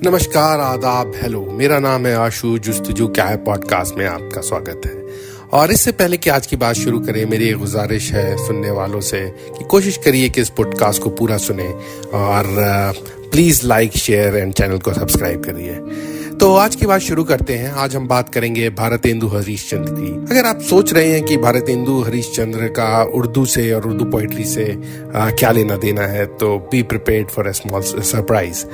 नमस्कार, आदाब, हेलो। मेरा नाम है आशु। जुस्तजू क्या है पॉडकास्ट में आपका स्वागत है। और इससे पहले कि आज की बात शुरू करें, मेरी एक गुजारिश है सुनने वालों से कि कोशिश करिए कि इस पॉडकास्ट को पूरा सुने और please like, share and channel को सब्सक्राइब करिए। तो आज की बात शुरू करते हैं। आज हम बात करेंगे भारतेंदु हरीशचंद्र की। अगर आप सोच रहे हैं कि भारतेंदु हरीशचंद्र का उर्दू से और उर्दू पोइट्री से क्या लेना देना है, तो be prepared for a small surprise.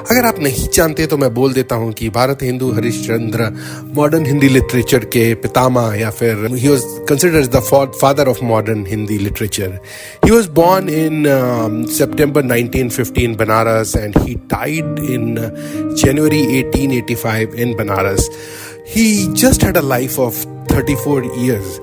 अगर आप नहीं जानते तो मैं बोल देता हूं कि भारतेंदु हरीशचंद्र मॉडर्न हिंदी लिटरेचर के पितामह या फिर he was considered the father of modern Hindi literature. He was born in September 1915 Banaras and he died in January 1885 in Banaras. He just had a life of 34 years.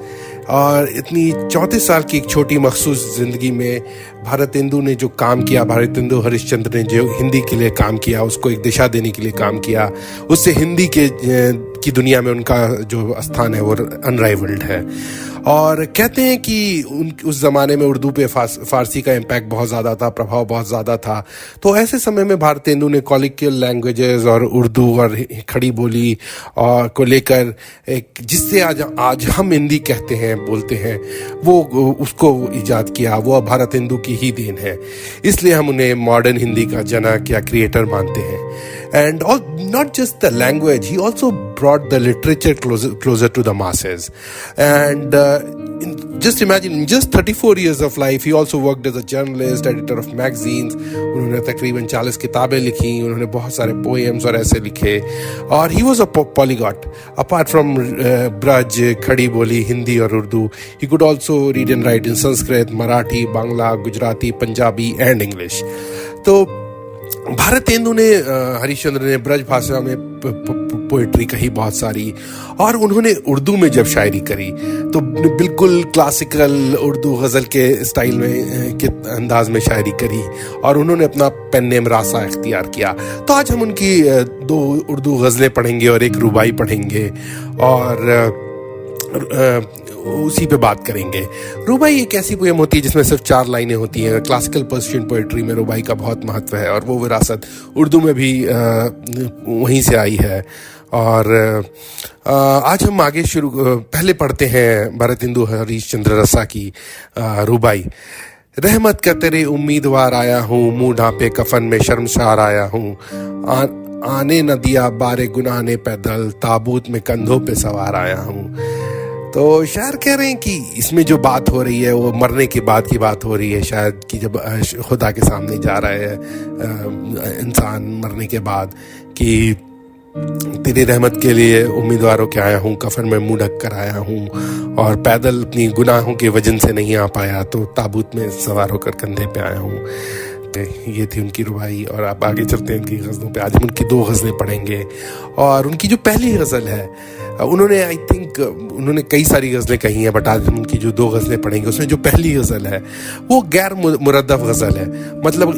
और इतनी 34 साल की एक छोटी मखसूस ज़िंदगी में भारतेंदु ने जो काम किया, भारतेंदु हरीशचंद्र ने जो हिंदी के लिए काम किया, उसको एक दिशा देने के लिए काम किया, उससे हिंदी की दुनिया में उनका जो स्थान है वो अनराइवल्ड है। और कहते हैं कि उस ज़माने में उर्दू पे फारसी का इम्पैक्ट बहुत ज़्यादा था, प्रभाव बहुत ज़्यादा था। तो ऐसे समय में भारतेंदु ने कॉलिक्यूल लैंग्वेजेस और उर्दू और खड़ी बोली और को लेकर एक जिससे आज हम हिंदी कहते हैं, बोलते हैं, वो उसको इजाद किया। वो भारतेंदु की ही देन है, इसलिए हम उन्हें मॉडर्न हिंदी का जनक या क्रिएटर मानते हैं। And not just the language, he also brought the literature closer to the masses. And just imagine, in just 34 years of life, he also worked as a journalist, editor of magazines. उन्होंने तकरीबन 40 किताबें लिखी, उन्होंने बहुत सारे poems और ऐसे लिखे। और he was a polyglot. Apart from Braj, खड़ी बोली, हिंदी और Urdu, he could also read and write in Sanskrit, Marathi, Bangla, Gujarati, Punjabi and English. तो भारतेंदु ने हरीशचंद्र ने ब्रज भाषा में पोइट्री कही बहुत सारी, और उन्होंने उर्दू में जब शायरी करी तो बिल्कुल क्लासिकल उर्दू गज़ल के स्टाइल में के अंदाज में शायरी करी, और उन्होंने अपना पेन नेम रासा इख्तियार किया। तो आज हम उनकी 2 उर्दू गज़लें पढ़ेंगे और एक रुबाई पढ़ेंगे और उसी पे बात करेंगे। रुबाई एक ऐसी पोएम होती है जिसमें सिर्फ 4 लाइनें होती हैं। क्लासिकल पर्शियन पोएट्री में रुबाई का बहुत महत्व है और वो विरासत उर्दू में भी वहीं से आई है। और आज हम आगे पहले पढ़ते हैं भारतेंदु हरीशचंद्र रसा की रुबाई। रहमत का तेरे उम्मीदवार आया हूँ, मुँह ढांपे कफन में शर्मसार आया हूँ, आने न दिया बारे गुनाह ने पैदल, ताबूत में कंधों पे सवार आया हूँ। तो शायर कह रहे हैं कि इसमें जो बात हो रही है वो मरने के बाद की बात हो रही है, शायद कि जब खुदा के सामने जा रहा है इंसान मरने के बाद, कि तेरी रहमत के लिए उम्मीदवारों के आया हूँ, कफन में मुंह ढक कर आया हूँ, और पैदल अपनी गुनाहों के वजन से नहीं आ पाया, तो ताबूत में सवार होकर कंधे पे आया हूँ। ये थी उनकी रुबाई। और आप आगे चलते हैं उनकी गज़लों पे। आज हम उनकी 2 गज़लें पढ़ेंगे। और उनकी जो पहली गज़ल है, उन्होंने आई थिंक उन्होंने कई सारी गज़लें कही हैं, बट आज हम उनकी जो 2 गज़लें पढ़ेंगे उसमें जो पहली गज़ल है वो गैर मुरद्दफ गज़ल है। मतलब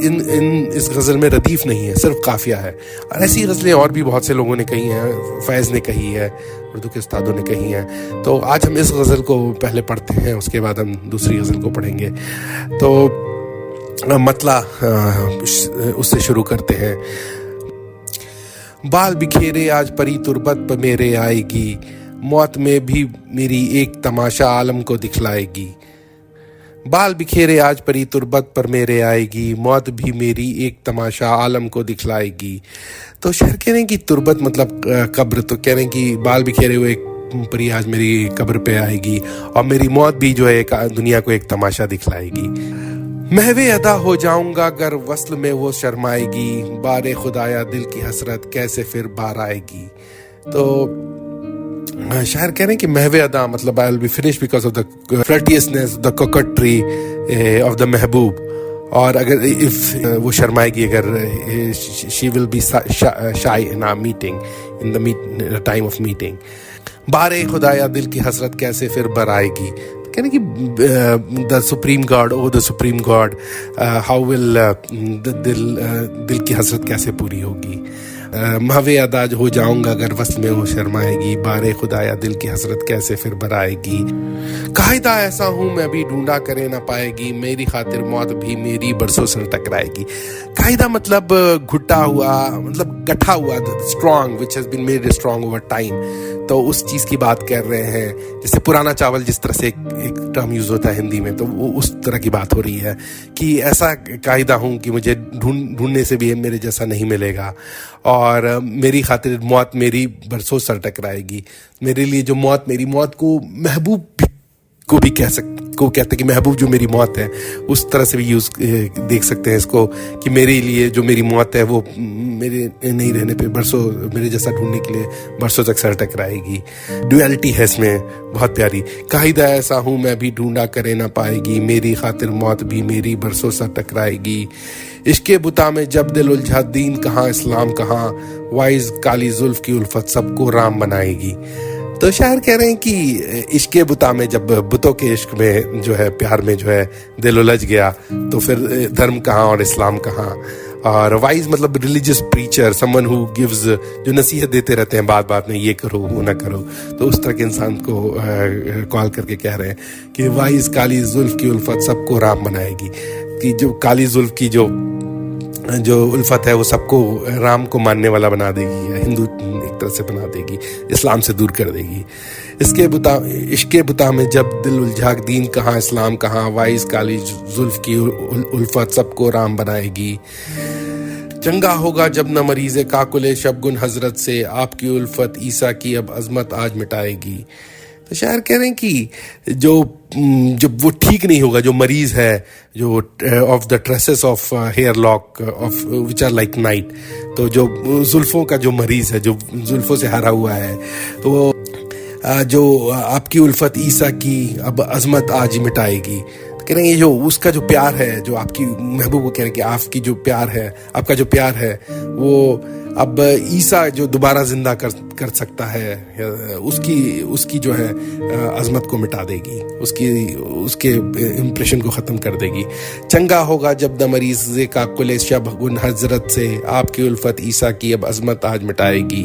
इस गज़ल में रदीफ़ नहीं है, सिर्फ काफ़िया है। और ऐसी गज़लें और भी बहुत से लोगों ने कही हैं, फैज़ ने कही है, उर्दू के उस्तादों ने कही हैं। तो आज हम इस गज़ल को पहले पढ़ते हैं, उसके बाद हम दूसरी गज़ल को पढ़ेंगे। तो मतला उससे शुरू करते हैं। बाल बिखेरे आज परी तुरबत पर मेरे आएगी, मौत में भी मेरी एक तमाशा आलम को दिखलाएगी। बाल बिखेरे आज परी तुरबत पर मेरे आएगी, मौत भी मेरी एक तमाशा आलम को दिखलाएगी। तो शायर कह रहे हैं कि तुरबत मतलब कब्र, तो कह रहे हैं कि बाल बिखेरे हुए एक परी आज मेरी कब्र पे आएगी और मेरी मौत भी जो है दुनिया को एक तमाशा दिखलाएगी। महवे अदा हो जाऊंगा अगर वस्ल में वो शर्माएगी, बारे खुदाया दिल की हसरत कैसे फिर बार आएगी। तो शायर कह रहे हैं कि महवे अदा मतलब I will be finish because of the flirtatiousness, the coquetry of the महबूब। और अगर इफ वो शर्माएगी, अगर she will be shy in our meeting, in the time of meeting. बारे खुदाया दिल की हसरत कैसे फिर बर आएगी, कहने कि the supreme God, O the supreme God, how will दिल की हसरत कैसे पूरी होगी। महवे अदाज हो जाऊंगा अगर वस्ल में हो शर्माएगी, बारे खुदाया दिल की हसरत कैसे फिर बराएगी। कायदा ऐसा हूँ मैं भी ढूंढा करे ना पाएगी, मेरी खातिर मौत भी मेरी बरसों से टकराएगी। कायदा मतलब घुटा हुआ, मतलब गठा हुआ, strong, which has been made strong over time. तो उस चीज़ की बात कर रहे हैं, जैसे पुराना चावल जिस तरह से एक टर्म यूज़ होता है हिंदी में, तो वो उस तरह की बात हो रही है कि ऐसा कायदा हूँ कि मुझे ढूंढने से भी मेरे जैसा नहीं मिलेगा, और मेरी खातिर मौत मेरी बरसों सर टकराएगी। मेरे लिए जो मौत, मेरी मौत को महबूब को भी कहते हैं कि महबूब जो मेरी मौत है, उस तरह से भी यूज़ देख सकते हैं इसको कि मेरे लिए जो मेरी मौत है वो मेरे नहीं रहने पे बरसों मेरे जैसा ढूंढने के लिए बरसों तक सर टकराएगी। ड्युअलिटी है इसमें बहुत प्यारी। कायदा ऐसा हूँ मैं भी ढूंढा करे ना पाएगी, मेरी खातिर मौत भी मेरी बरसों सर टकराएगी। इश्के बुता में जब दिल उलझा, दीन कहाँ इस्लाम कहाँ, वाइज काली जुल्फ की उल्फत सबको राम बनाएगी। तो शायर कह रहे हैं कि इश्के बुता में, जब बुतों के इश्क में जो है, प्यार में जो है दिल उलझ गया, तो फिर धर्म कहाँ और इस्लाम कहाँ। और वाइज मतलब religious preacher, someone who gives, जो नसीहत देते रहते हैं बात बात में, ये करो वो ना करो, तो उस तरह के इंसान को कॉल करके कह रहे हैं कि वाइज काली जुल्फ की उल्फत सबको राम बनाएगी, कि जो काली जुल्फ की जो उल्फत है वो सबको राम को मानने वाला बना देगी, या हिंदू एक तरह से बना देगी, इस्लाम से दूर कर देगी। इश्के बुता में जब दिल उलझा, दीन कहाँ इस्लाम कहाँ, वाइज काली जुल्फ की उल्फत सबको राम बनाएगी। चंगा होगा जब न मरीज़े काकुले शबगुन हजरत से, आपकी उल्फत ईसा की अब अजमत आज मिटाएगी। तो शायर कह रहे हैं कि जब वो ठीक नहीं होगा, जो मरीज है, जो of the tresses of hair lock of which are like night, तो जो जुल्फों का जो मरीज है, जो जुल्फों से हरा हुआ है, तो जो आपकी उल्फत ईसा की अब अजमत आज मिटाएगी। तो कह रहे हैं ये जो उसका जो प्यार है, जो आपकी महबूब को कह रहे हैं कि आपकी जो प्यार है, आपका जो प्यार है, वो अब ईसा जो दोबारा जिंदा कर सकता है, उसकी जो है अजमत को मिटा देगी, उसके इम्प्रेशन को ख़त्म कर देगी। चंगा होगा जब द मरीज़े का कुले शब गुन हजरत से, आपकी उल्फत ईसा की अब अजमत आज मिटाएगी।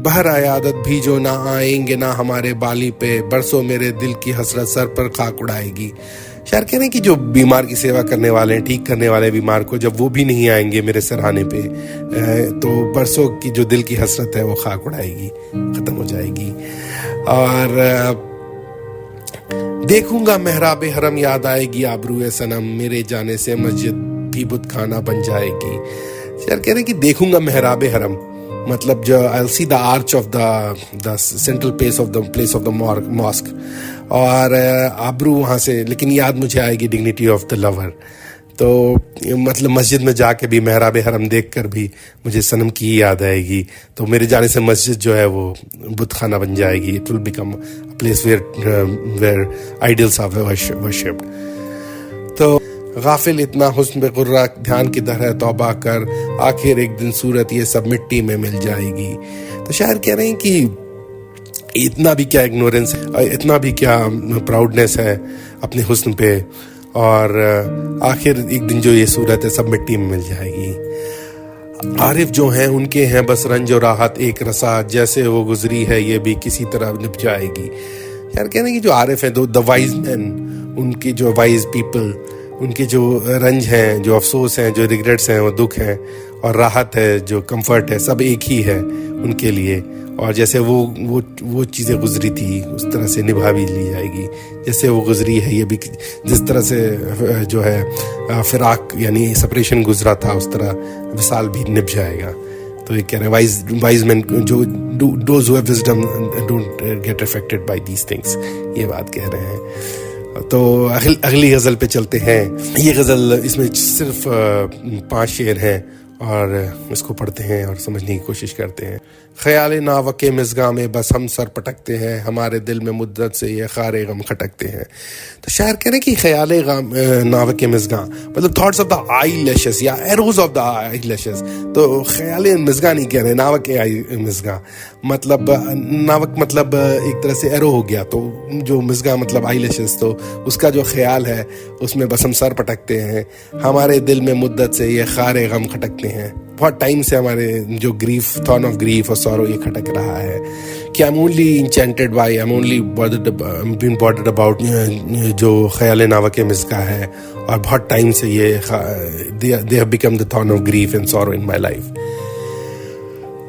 बहर आयादत भी जो ना आएंगे ना हमारे बाली पे, बरसों मेरे दिल की हसरत सर पर खाक उड़ाएगी। शायर कह रहे हैं कि जो बीमार की सेवा करने वाले हैं, ठीक करने वाले बीमार को, जब वो भी नहीं आएंगे मेरे सराहने पे, तो बरसों की जो दिल की हसरत है वो खाक उड़ाएगी, ख़त्म हो जाएगी। और देखूंगा मेहराब हरम याद आएगी, आबरूए सनम मेरे जाने से मस्जिद भी बुत खाना बन जाएगी। शायर कह रहे हैं कि देखूंगा मेहराब हरम, मतलब जो I see the arch of the central place of the mosque, और आबरू वहाँ से, लेकिन याद मुझे आएगी डिग्निटी ऑफ द लवर। तो मतलब मस्जिद में जाके भी मेहराब हरम देख कर भी मुझे सनम की याद आएगी, तो मेरे जाने से मस्जिद जो है वो बुत खाना बन जाएगी। It will become a place where idols are worshipped. तो गाफिल इतना हुस्न पे गुर्रा, ध्यान की तरह तौबा कर, आखिर एक दिन सूरत ये सब मिट्टी में मिल जाएगी। तो शायर कह रहे हैं कि इतना भी क्या इग्नोरेंस है, इतना भी क्या प्राउडनेस है अपने हुस्न पे, और आखिर एक दिन जो ये सूरत है सब मिट्टी में मिल जाएगी। आरिफ जो हैं उनके हैं बस रंज और राहत एक रसा, जैसे वो गुजरी है ये भी किसी तरह निप जाएगी। यार कहने की जो आरिफ हैं, द वाइज मैन, उनकी जो वाइज पीपल, उनके जो रंज हैं, जो अफसोस हैं, जो रिग्रेट्स हैं, वो दुख हैं, और राहत है, जो कंफर्ट है, सब एक ही है उनके लिए। और जैसे वो चीज़ें गुजरी थी उस तरह से निभा भी ली जाएगी, जैसे वो गुजरी है ये भी, जिस तरह से जो है फिराक यानी सेपरेशन गुजरा था, उस तरह विसाल भी निभ जाएगा। तो ये कह रहे हैं वाइज मैन, जो those who have wisdom don't get affected by these things, ये बात कह रहे हैं। तो अगली गज़ल पे चलते हैं। ये गज़ल, इसमें सिर्फ 5 शेर हैं, और इसको पढ़ते हैं और समझने की कोशिश करते हैं। ख्याल नावके मिज़गा में बस हम सर पटकते हैं, हमारे दिल में मुद्दत से ये खारे गम खटकते हैं। तो शायर कह रहे हैं कि ख्याल नावके मिज़गा मतलब thoughts of the eyelashes या arrows of the eyelashes. तो ख्याल मिज़गा नहीं कह रहे, नावक आई मिज़गा, मतलब नावक मतलब एक तरह से एरो हो गया, तो जो मिज़गा मतलब आई लैशेस, तो उसका जो ख्याल है उसमें बस हम सर पटकते हैं, हमारे दिल में मुद्दत से ये खारे गम खटकते हैं। हैं। बहुत टाइम से हमारे जो ग्रीफ, थॉर्न ऑफ ग्रीफ और सॉरो ये खटक रहा है कि I'm only enchanted by, I'm only been bothered about जो ख्याल नावक मिज़का है, और बहुत टाइम से ये they have become the thorn of grief and sorrow in my life.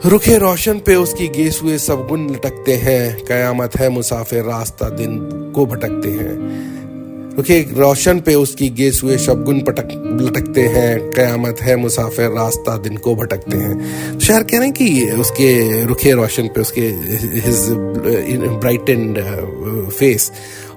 रुखे रोशन पे उसकी गेस हुए सब गुन लटकते हैं, कयामत है मुसाफिर रास्ता दिन को भटकते हैं। रुखे रोशन पे उसकी गेस हुए शबगुन लटकते हैं, कयामत है मुसाफिर रास्ता दिन को भटकते हैं। शायर कह रहे हैं कि उसके रुखे रोशन पे उसके हिज ब्राइटेंड फेस,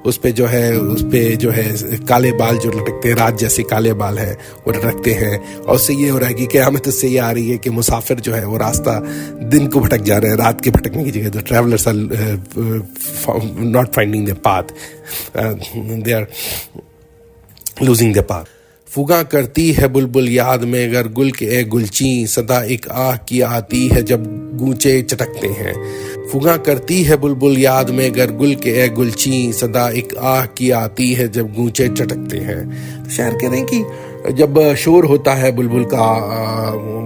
उस पे जो है काले बाल जो लटकते हैं, रात जैसे काले बाल हैं वो लटकते हैं, और उससे ये हो रहा है कि क़यामत उससे ये आ रही है कि मुसाफिर जो है वो रास्ता दिन को भटक जा रहे हैं, रात के भटकने की जगह। The travellers are not finding their path, they are losing their path. फुगा करती है बुलबुल याद में अगर गुल के गुलची, सदा एक आह की आती है जब गूंचे चटकते हैं। फुगा करती है बुलबुल याद में अगर गुल के गुलची, सदा एक आह की आती है जब गूंचे चटकते हैं। तो शायर कह रहे हैं कि जब शोर होता है बुलबुल का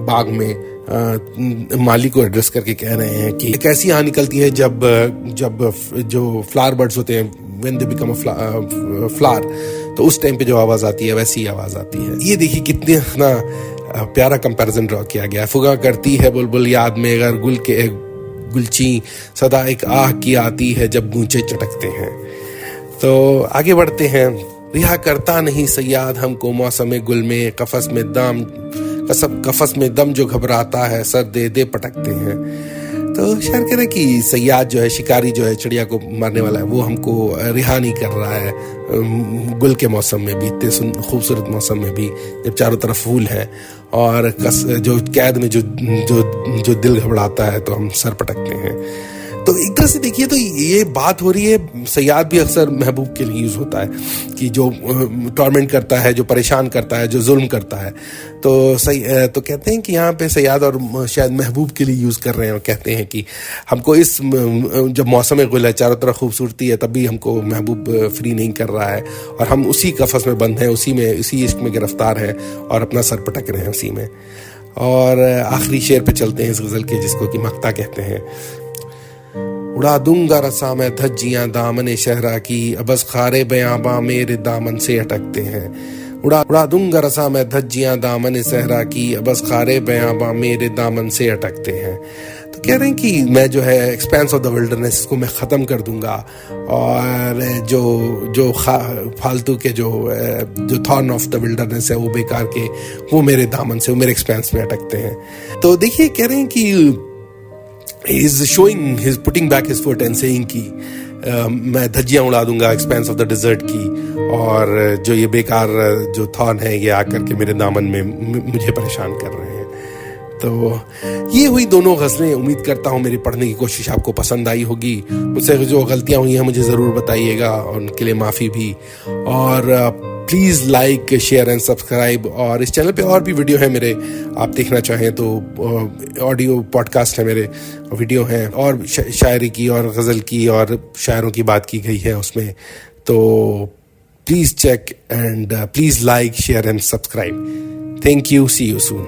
बाग में, माली को एड्रेस करके कह रहे हैं कि एक ऐसी आह निकलती है जब जो फ्लावर बर्ड्स होते हैं, when they become a flower, तो उस टाइम पे जो आवाज आती है वैसी आवाज आती है। ये देखिए कितना प्यारा कंपैरिजन ड्रॉ किया गया है। फुगा करती है बुलबुल याद में अगर गुल के गुलची, सदा एक आह की आती है जब गूंचे चटकते हैं। तो आगे बढ़ते हैं। रिहा करता नहीं सयाद हमको मौसम गुल में, कफस में दम जो घबराता है सर दे दे पटकते हैं। तो शायर कह रहे हैं कि सयाद जो है, शिकारी जो है चिड़िया को मारने वाला है, वो हमको रिहा नहीं कर रहा है गुल के मौसम में भी, इतने खूबसूरत मौसम में भी, जब चारों तरफ फूल है और जो कैद में जो दिल घबराता है तो हम सर पटकते हैं। तो एक तरह से देखिए तो ये बात हो रही है, सयाद भी अक्सर महबूब के लिए यूज होता है कि जो टॉर्मेंट करता है, जो परेशान करता है, जो जुल्म करता है। तो कहते हैं कि यहाँ पे सयाद और शायद महबूब के लिए यूज कर रहे हैं, और कहते हैं कि हमको इस जब मौसम गुल है, चारों तरफ खूबसूरती है, तभी हमको महबूब फ्री नहीं कर रहा है, और हम उसी कफस में बंद हैं, उसी इश्क में गिरफ्तार हैं और अपना सर पटक रहे हैं उसी में। और आखिरी शेर पे चलते हैं इस गजल के, जिसको कि मक्ता कहते हैं। उड़ा दूंगा रसा मैं धज्जियां दामन शहरा की, अबस खारे बयाबा मेरे दामन से अटकते हैं। उड़ा दूंगा रसा मैं धज्जियां दामन सहरा की, अबस खारे बयाबा मेरे दामन से अटकते हैं। तो कह रहे हैं कि मैं जो है एक्सपेंस ऑफ द विल्डरनेस को मैं ख़त्म कर दूंगा, और जो फालतू के जो थॉर्न ऑफ द विल्डरनेस है, वो बेकार के, वो मेरे दामन से, वो मेरे एक्सपेंस में अटकते हैं। तो देखिए कह रहे हैं कि he's putting back his foot and saying कि मैं धज्जियां उड़ा दूंगा एक्सपेंस ऑफ द डिजर्ट की, और जो ये बेकार जो थॉर्न है ये आकर के मेरे दामन में मुझे परेशान कर रहे हैं। तो ये हुई दोनों गज़लें। उम्मीद करता हूँ मेरी पढ़ने की कोशिश आपको पसंद आई होगी। मुझसे जो गलतियाँ हुई हैं मुझे ज़रूर बताइएगा, और उनके लिए माफ़ी भी। और please like, share and subscribe. और इस चैनल पे और भी वीडियो है मेरे, आप देखना चाहें तो ऑडियो पॉडकास्ट है मेरे, वीडियो हैं, और शायरी की और गज़ल की और शायरों की बात की गई है उसमें। तो please check and please like, share and subscribe. Thank you, see you soon.